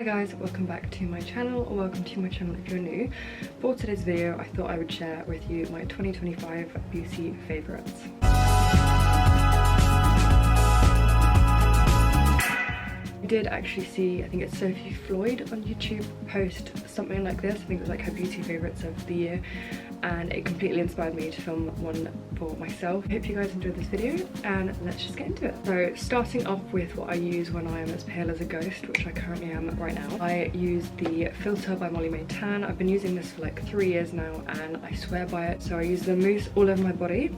Hi guys, welcome back to my channel, or welcome to my channel if you're new. For today's video, I thought I would share with you my 2025 beauty favourites. I did actually see, I think it's Sophie Floyd on YouTube, post something like this. I think it was like her beauty favourites of the year, and it completely inspired me to film one for myself. I hope you guys enjoyed this video, and let's just get into it. So starting off with what I use when I am as pale as a ghost, which I currently am right now. I use the filter by Molly Made Tan. I've been using this for like 3 years now and I swear by it. So I use the mousse all over my body.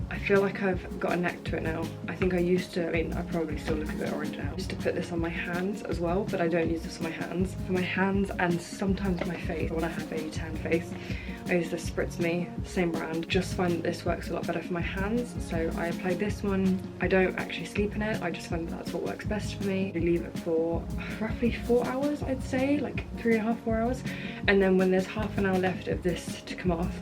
I feel like I've got a neck to it now. I think I used to, I mean, I probably still look a bit orange now. I used to put this on my hands as well, but I don't use this on my hands. For my hands and sometimes my face, when I have a tan face, I use this Spritz Me, same brand. Just find that this works a lot better for my hands. So I apply this one. I don't actually sleep in it. I just find that that's what works best for me. I leave it for roughly 4 hours, I'd say, like 3.5, 4 hours. And then when there's half an hour left of this to come off,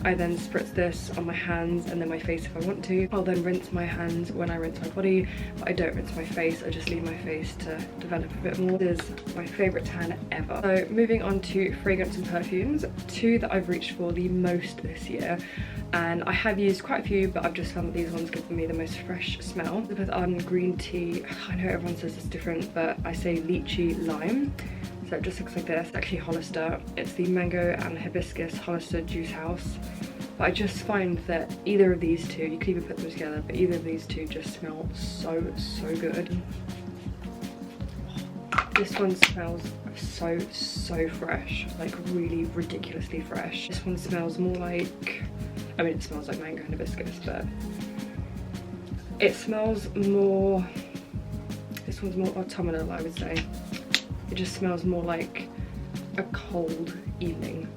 I then spritz this on my hands and then my face if I want to. I'll then rinse my hands when I rinse my body, but I don't rinse my face. I just leave my face to develop a bit more. This is my favourite tan ever. So moving on to fragrance and perfumes, two that I've reached for the most this year. And I have used quite a few, but I've just found that these ones give me the most fresh smell. With green tea, I know everyone says it's different, but I say lychee lime. So it just looks like this. It's actually Hollister. It's the mango and hibiscus Hollister Juice House. But I just find that either of these two, you could even put them together, but either of these two just smell so good. This one smells so fresh, like really ridiculously fresh. This one smells more like, I mean, it smells like mango and hibiscus, but it smells more, this one's more autumnal, I would say. It just smells more like a cold evening.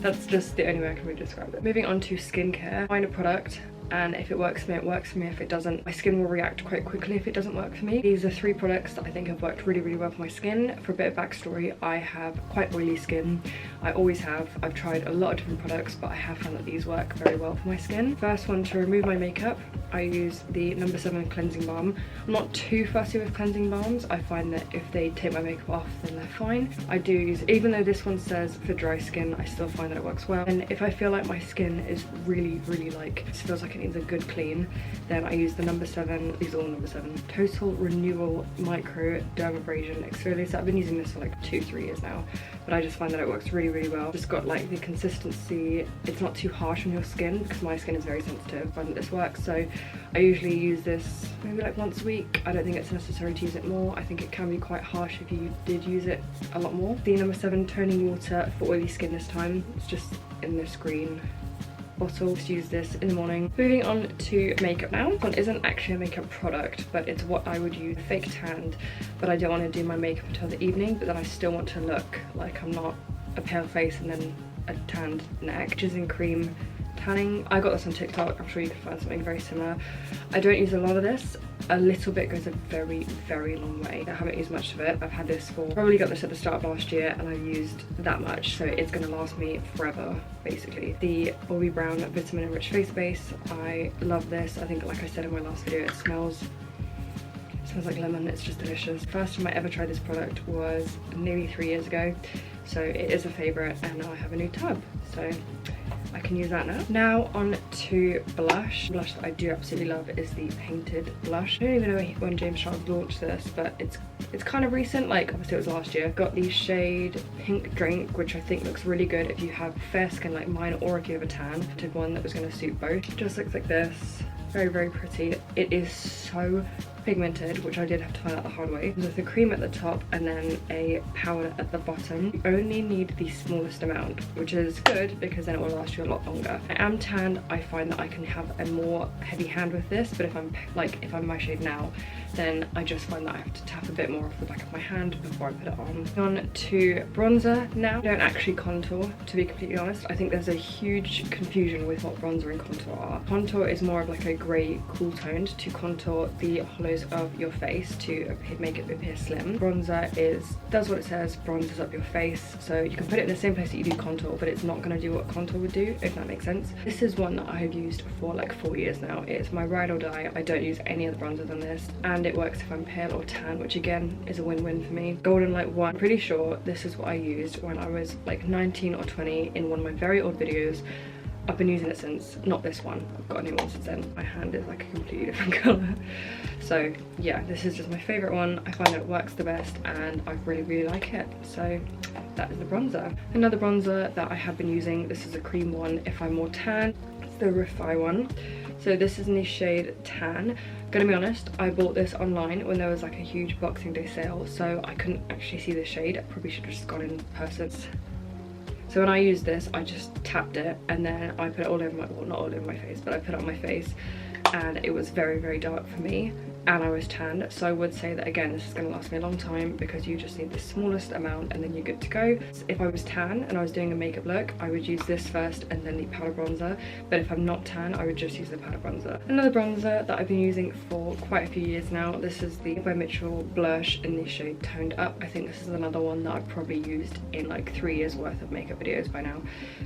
That's just the only way I can really describe it. Moving on to skincare. Find a product, and if it works for me, it works for me. If it doesn't, my skin will react quite quickly if it doesn't work for me. These are 3 products that I think have worked really well for my skin. For a bit of backstory, I have quite oily skin. I always have. I've tried a lot of different products, but I have found that these work very well for my skin. First one, to remove my makeup, I use the No. 7 cleansing balm. I'm not too fussy with cleansing balms. I find that if they take my makeup off, then they're fine. I do use, even though this one says for dry skin, I still find that it works well. And if I feel like my skin is really like, it feels like it needs a good clean, then I use the No. 7, these are all No. 7, Total Renewal Micro Dermabrasion Exfoliator. I've been using this for like 2-3 years now, but I just find that it works really well. Just got like the consistency, it's not too harsh on your skin because my skin is very sensitive. I find that this works, so I usually use this maybe like once a week. I don't think it's necessary to use it more. I think it can be quite harsh if you did use it a lot more. The No. 7 Toning Water for oily skin this time. It's just in this green bottle. Just use this in the morning. Moving on to makeup now. This one isn't actually a makeup product, but it's what I would use. Fake tanned, but I don't want to do my makeup until the evening, but then I still want to look like I'm not a pale face and then a tanned neck. Which is in cream tanning. I got this on TikTok. I'm sure you can find something very similar. I don't use a lot of this. A little bit goes a very long way. I haven't used much of it. I've had this for, probably got this at the start of last year, and I've used that much, so it's going to last me forever basically. The Bobbi Brown Vitamin Enriched Face Base. I love this. I think, like I said in my last video, it smells like lemon. It's just delicious. First time I ever tried this product was nearly 3 years ago, so it is a favourite, and now I have a new tub, so I can use that now. Now on to blush. The blush that I do absolutely love is the Painted blush. I don't even know when James Charles launched this, but it's kind of recent, like obviously it was last year. Got the shade Pink Drink, which I think looks really good if you have fair skin like mine, or if you have a tan. I did one that was going to suit both. It just looks like this. Very pretty. It is so pigmented, which I did have to find out the hard way. There's a cream at the top and then a powder at the bottom. You only need the smallest amount, which is good because then it will last you a lot longer. I am tanned. I find that I can have a more heavy hand with this, but if I'm my shade now, then I just find that I have to tap a bit more off the back of my hand before I put it on. On to bronzer now. I don't actually contour, to be completely honest. I think there's a huge confusion with what bronzer and contour are. Contour is more of like a grey cool toned. To contour, the Hollow corners of your face to make it appear slim. Bronzer does what it says, bronzes up your face, so you can put it in the same place that you do contour, but it's not going to do what contour would do, if that makes sense. This is one that I have used for like 4 years now. It's my ride or die. I don't use any other bronzer than this, and it works if I'm pale or tan, which again is a win-win for me. Golden Light 1, pretty sure this is what I used when I was like 19 or 20 in one of my very old videos. I've been using it since. Not this one, I've got a new one since then. My hand is like a completely different colour. So yeah, this is just my favourite one. I find that it works the best and I really like it. So that is the bronzer. Another bronzer that I have been using, this is a cream one if I'm more tan. It's the Refi one. So this is in the shade Tan. Gonna be honest, I bought this online when there was like a huge Boxing Day sale, so I couldn't actually see the shade. I probably should have just gone in person. So when I used this, I just tapped it and then I put it all over my, well, not all over my face, but I put it on my face, and it was very dark for me, and I was tanned. So I would say that again, this is going to last me a long time because you just need the smallest amount and then you're good to go. So if I was tan and I was doing a makeup look, I would use this first and then the powder bronzer, but if I'm not tan, I would just use the powder bronzer. Another bronzer that I've been using for quite a few years now, this is the by Mitchell blush in the shade Toned Up. I think this is another one that I've probably used in like 3 years worth of makeup videos by now.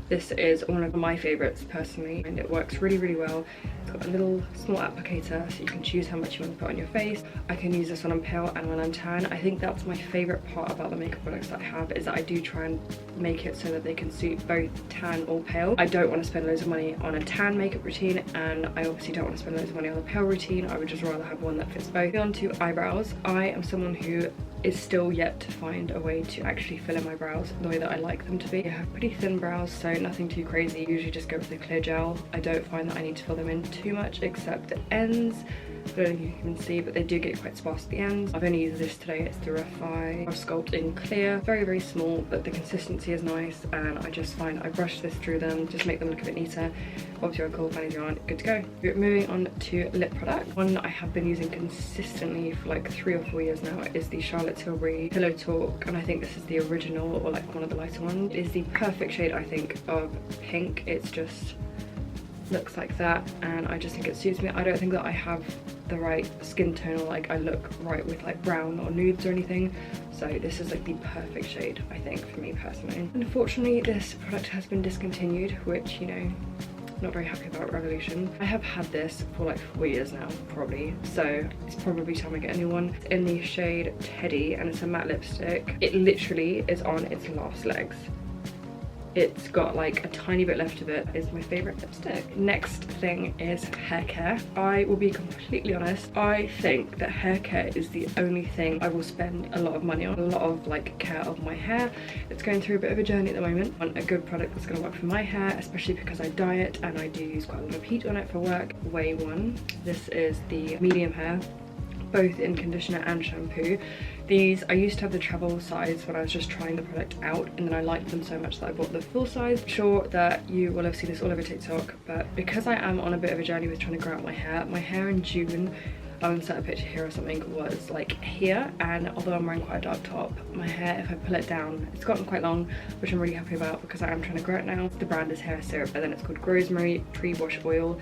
This is one of my favorites personally, and it works really well. It's got a little small applicator so you can choose how much you want to put on your face. I can use this when I'm pale and when I'm tan. I think that's my favorite part about the makeup products that I have, is that I do try and make it so that they can suit both tan or pale. I don't want to spend loads of money on a tan makeup routine, and I obviously don't want to spend loads of money on a pale routine. I would just rather have one that fits both. Moving on to eyebrows. I am someone who is still yet to find a way to actually fill in my brows the way that I like them to be. I have pretty thin brows, so nothing too crazy. Usually just go with the clear gel. I don't find that I need to fill them in too much except the ends. I don't know if you can see, but they do get quite sparse at the ends. I've only used this today. It's the Refi Sculpt in Clear. Very small, but the consistency is nice, and I just find I brush this through them, just make them look a bit neater. Obviously, cool, fannies aren't, good to go. Moving on to lip product. One I have been using consistently for like 3 or 4 years now is the Charlotte Tilbury Pillow Talk, and I think this is the original or like one of the lighter ones. It is the perfect shade, I think, of pink. It's just looks like that, and I just think it suits me. I don't think that I have the right skin tone, or like I look right with like brown or nudes or anything, so this is like the perfect shade I think for me personally. Unfortunately, this product has been discontinued, which, you know, not very happy about. Revolution. I have had this for like 4 years now probably, so it's probably time I get a new one. It's in the shade Teddy and it's a matte lipstick. It literally is on its last legs. It's got like a tiny bit left of it. It's my favorite lipstick. Next thing is hair care. I will be completely honest, I think that hair care is the only thing I will spend a lot of money on. A lot of like care of my hair. It's going through a bit of a journey at the moment. I want a good product that's going to work for my hair, especially because I dye it and I do use quite a lot of heat on it for work. Way one. This is the medium hair, both in conditioner and shampoo. These, I used to have the travel size when I was just trying the product out, and then I liked them so much that I bought the full size. I'm sure that you will have seen this all over TikTok, but because I am on a bit of a journey with trying to grow out my hair in June, I'll insert a picture here or something, was like here, and although I'm wearing quite a dark top, my hair, if I pull it down, it's gotten quite long, which I'm really happy about because I am trying to grow it now. The brand is Hair Syrup, and then it's called Rosemary Tree Wash Oil.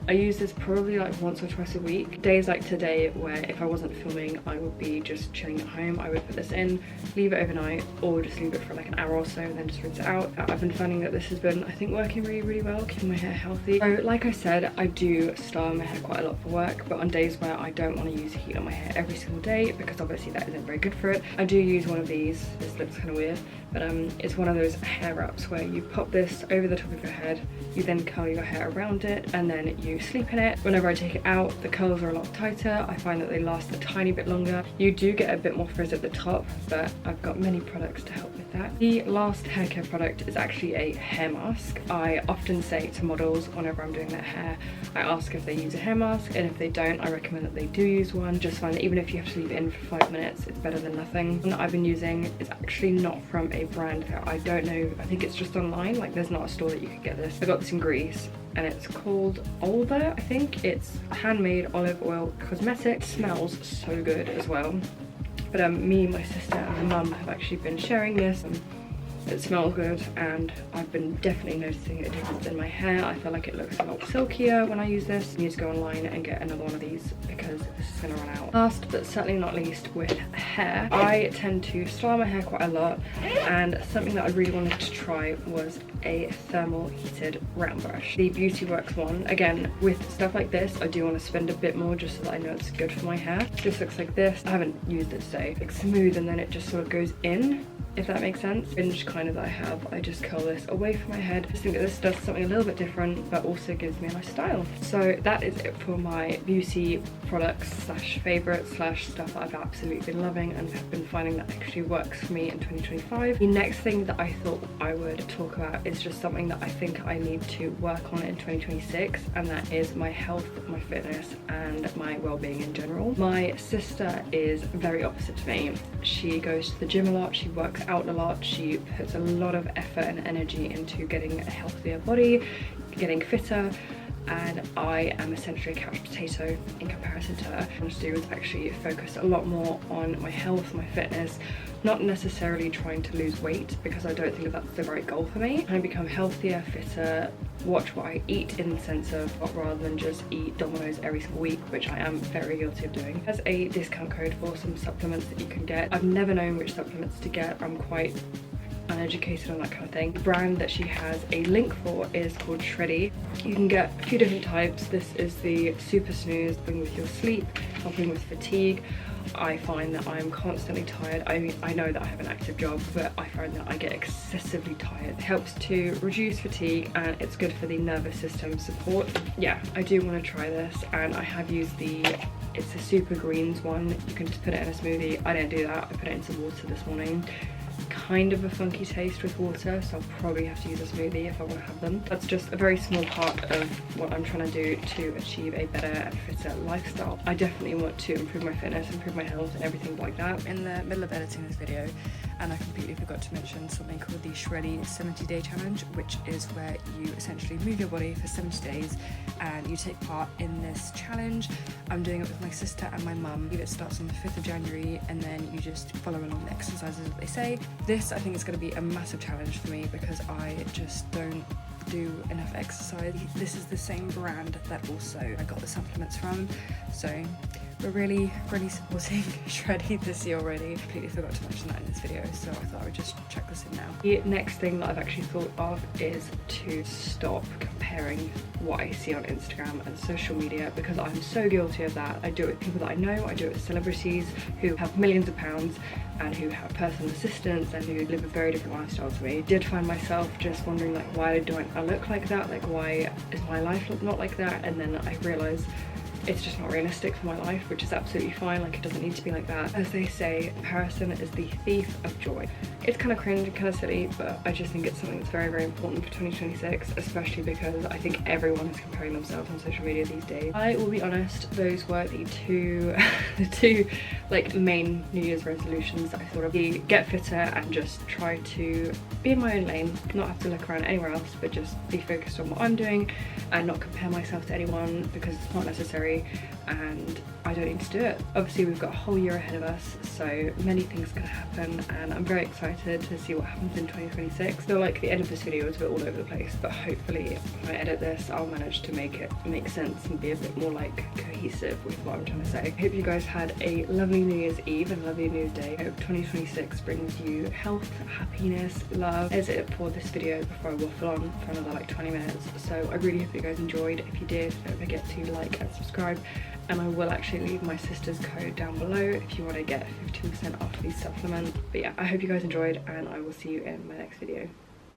I use this probably like once or twice a week. Days like today where if I wasn't filming, I would be just chilling at home, I would put this in, leave it overnight, or just leave it for like an hour or so and then just rinse it out. I've been finding that this has been, I think, working really well, keeping my hair healthy. So like I said, I do style my hair quite a lot for work, but on days where I don't want to use heat on my hair every single day, because obviously that isn't very good for it, I do use one of these. This looks kind of weird, but it's one of those hair wraps where you pop this over the top of your head, you then curl your hair around it, and then you sleep in it. Whenever I take it out, the curls are a lot tighter. I find that they last a tiny bit longer. You do get a bit more frizz at the top, but I've got many products to help with that. The last hair care product is actually a hair mask. I often say to models whenever I'm doing their hair, I ask if they use a hair mask, and if they don't, I recommend that they do use one. Just find that even if you have to leave it in for 5 minutes, it's better than nothing. One that I've been using is actually not from a brand that I don't know, I think it's just online, like there's not a store that you could get this. I got this in Greece, and it's called Olva, I think. It's handmade olive oil cosmetic. It smells so good as well. But me, my sister and my mum have actually been sharing this. It smells good, and I've been definitely noticing a difference in my hair. I feel like it looks a lot silkier when I use this. I need to go online and get another one of these because this is going to run out. Last but certainly not least, with hair, I tend to style my hair quite a lot, and something that I really wanted to try was a thermal heated round brush. The Beauty Works one. Again, with stuff like this, I do want to spend a bit more just so that I know it's good for my hair. This looks like this. I haven't used it today. It's smooth, and then it just sort of goes in, if that makes sense. Fringe kind of that I have, I just curl this away from my head. I just think that this does something a little bit different, but also gives me a nice style. So that is it for my beauty products slash favourites slash stuff that I've absolutely been loving and have been finding that actually works for me in 2025. The next thing that I thought I would talk about is just something that I think I need to work on in 2026, and that is my health, my fitness, and my well-being in general. My sister is very opposite to me. She goes to the gym a lot, she works out a lot, she puts a lot of effort and energy into getting a healthier body, getting fitter, and I am essentially a couch potato in comparison to her. What I want to do is actually focus a lot more on my health, my fitness, not necessarily trying to lose weight, because I don't think that's the right goal for me. I become healthier, fitter, watch what I eat in the sense of rather than just eat Domino's every single week, which I am very guilty of doing. There's a discount code for some supplements that you can get. I've never known which supplements to get. I'm quite uneducated on that kind of thing. The brand that she has a link for is called Shreddy. You can get a few different types. This is the Super Snooze, helping with your sleep, helping with fatigue. I find that I'm constantly tired. I know that I have an active job, but I find that I get excessively tired. It helps to reduce fatigue, and it's good for the nervous system support. Yeah, I do want to try this, and I have used it's the Super Greens one. You can just put it in a smoothie. I don't do that. I put it in some water this morning. Kind of a funky taste with water, so I'll probably have to use a smoothie if I want to have them. That's just a very small part of what I'm trying to do to achieve a better and fitter lifestyle. I definitely want to improve my fitness, improve my health, and everything like that. In the middle of editing this video, and I completely forgot to mention something called the Shreddy 70-day challenge, which is where you essentially move your body for 70 days and you take part in this challenge. I'm doing it with my sister and my mum. It starts on the 5th of January, and then you just follow along the exercises that they say. This, I think, is going to be a massive challenge for me because I just don't do enough exercise. This is the same brand that also I got the supplements from, so we're really supporting Shreddy this year already. I completely forgot to mention that in this video, so I thought I would just check this in now. The next thing that I've actually thought of is to stop comparing what I see on Instagram and social media, because I'm so guilty of that. I do it with people that I know, I do it with celebrities who have millions of pounds and who have personal assistants and who live a very different lifestyle to me. I did find myself just wondering, like, why don't I look like that? Like, why is my life not like that? And then I realised it's just not realistic for my life, which is absolutely fine. Like, it doesn't need to be like that. As they say, comparison is the thief of joy. It's kind of cringe and kind of silly, but I just think it's something that's very, very important for 2026, especially because I think everyone is comparing themselves on social media these days. I will be honest, those were the two like main New Year's resolutions that I thought of. Get fitter and just try to be in my own lane, not have to look around anywhere else, but just be focused on what I'm doing and not compare myself to anyone, because it's not necessary and I don't need to do it. Obviously, we've got a whole year ahead of us, so many things can happen, and I'm very excited to see what happens in 2026. I feel like the end of this video is a bit all over the place, but hopefully when I edit this, I'll manage to make it make sense and be a bit more like cohesive with what I'm trying to say. I hope you guys had a lovely New Year's Eve and a lovely New Year's Day. I hope 2026 brings you health, happiness, love. That's it for this video before I waffle on for another like 20 minutes. So I really hope you guys enjoyed. If you did, don't forget to like and subscribe. And I will actually leave my sister's code down below if you want to get 15% off these supplements. But yeah, I hope you guys enjoyed, and I will see you in my next video.